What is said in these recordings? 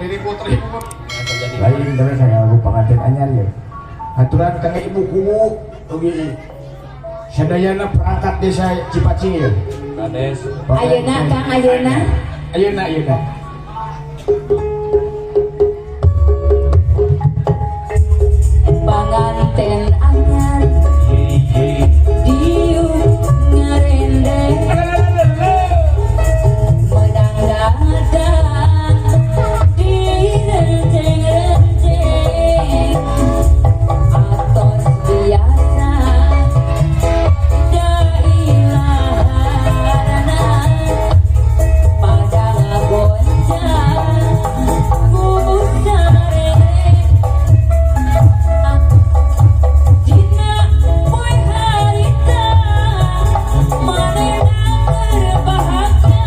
Diri putri lain terus saya aku pengantin anyar ya aturan kang ibu kumu begini sadayana perangkat desa Cipacing ya Kades Ayeuna Kang ayeuna ayeuna panganten anyar diu ngarende menang dadang di renceng-renceng atos biasa da ilaharana pada ngagoncang kubus sareng dina poe harita manehna berbahagia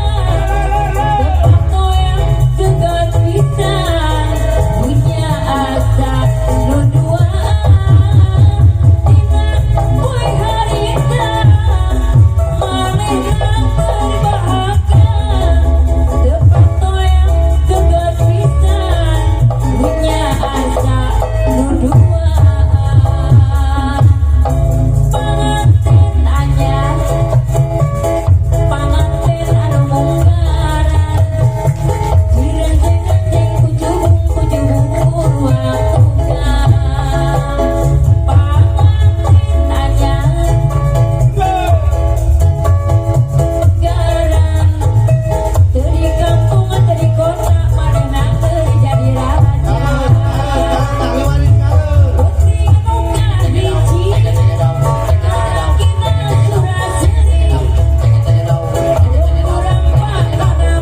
depak toyang gegot pisan punya asa nu duaan dina poe harita manehna berbahagia depak toyang gegot pisan punya asa nu duaan panganten anyar panganten anu mungkaran direnceng-renceng kujung ruang panganten anyar garan teu di kampung teu di kota manehna teu jadi raja putri anu kahiji lalakina suraseri urang patana pipi siga nu hayang surapi ari penting anu kadua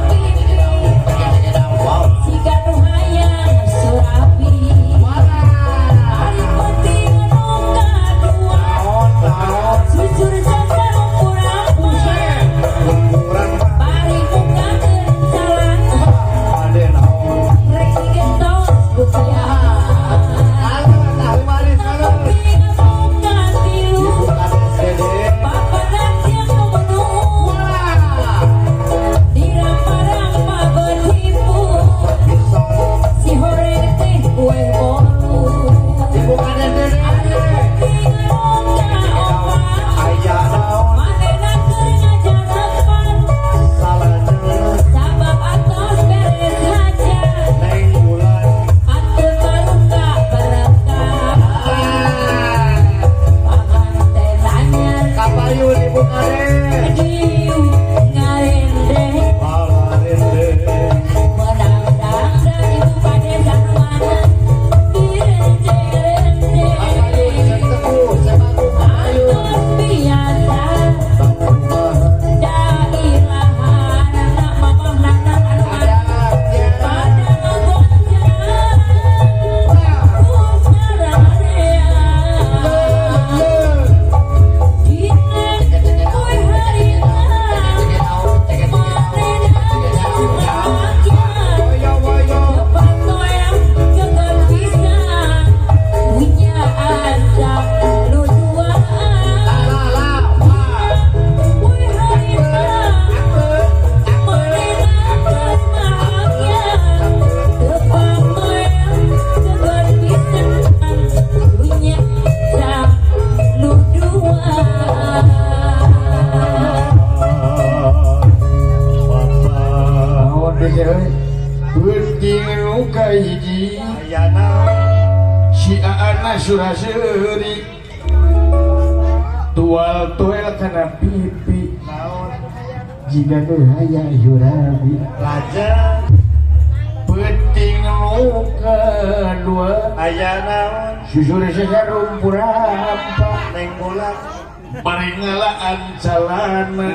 jujur saja urang bari mukakeun salah rek digentos rupiah tapi muka tilu papanan yang memenuh dirampa-rampa bertipu si horeng teh kue bolu ari penting muka opat manehna keur ngajarapan sabab atos beres hajat anteu baruka berkah panganten anyar kapayun ibu kade diu ngarende menang dangdang ibu padesa nu mana direnceng-renceng atos biasa da ilaharana mamahna anu ada pada ngagoncang kusararea dina poe harita manehna berbahagia depak toyang gegot pisan punya asa nu duaan poe harita manehna berbahagia depak toyang gegot pisan punya asa nu duaan naon deui euy penting nu kahiji si aana suraseri tual toel kana pipi jika teu hayang jurabi penting nu kedua susur sejarum purapa paling ngalaan calana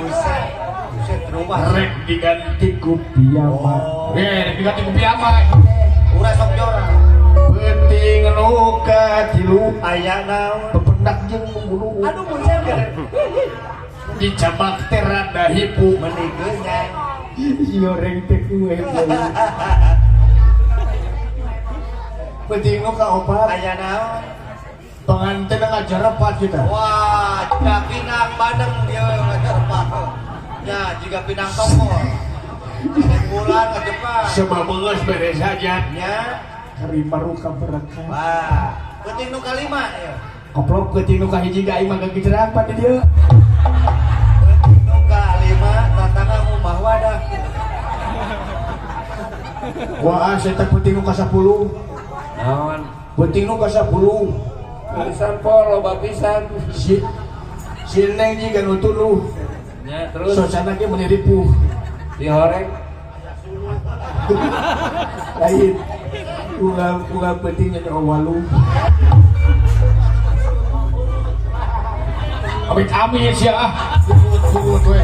rek diganti ku piyama rek diganti ku piyama penting nu katilu pependak jeung bulu dicabak teh rada hipu si orang teh kue penting nu kaopat pengantin ngajarepat kita wah jika pinang badeng dia ngajarepat ya jika pinang tongkol bulan ke depan. Sebabeus beres saja. Ya. Hari baru berkah. Wah, penting nu kalima ya. Koplok keuting nu kahiji ka aing mah geugerak pada dieu. Penting nu kalima tatangna umah wadah. Wah, saya tak penting nu ka 10. Naon? Penting nu ka 10. Pisan po loba pisan. Si Neng juga nu tuluh. Ya, terus Suasana ge meniripu. dihoreng. Lain. Ulah pentingnya nyawa walu. Amit-amit sih ah. Kubut we.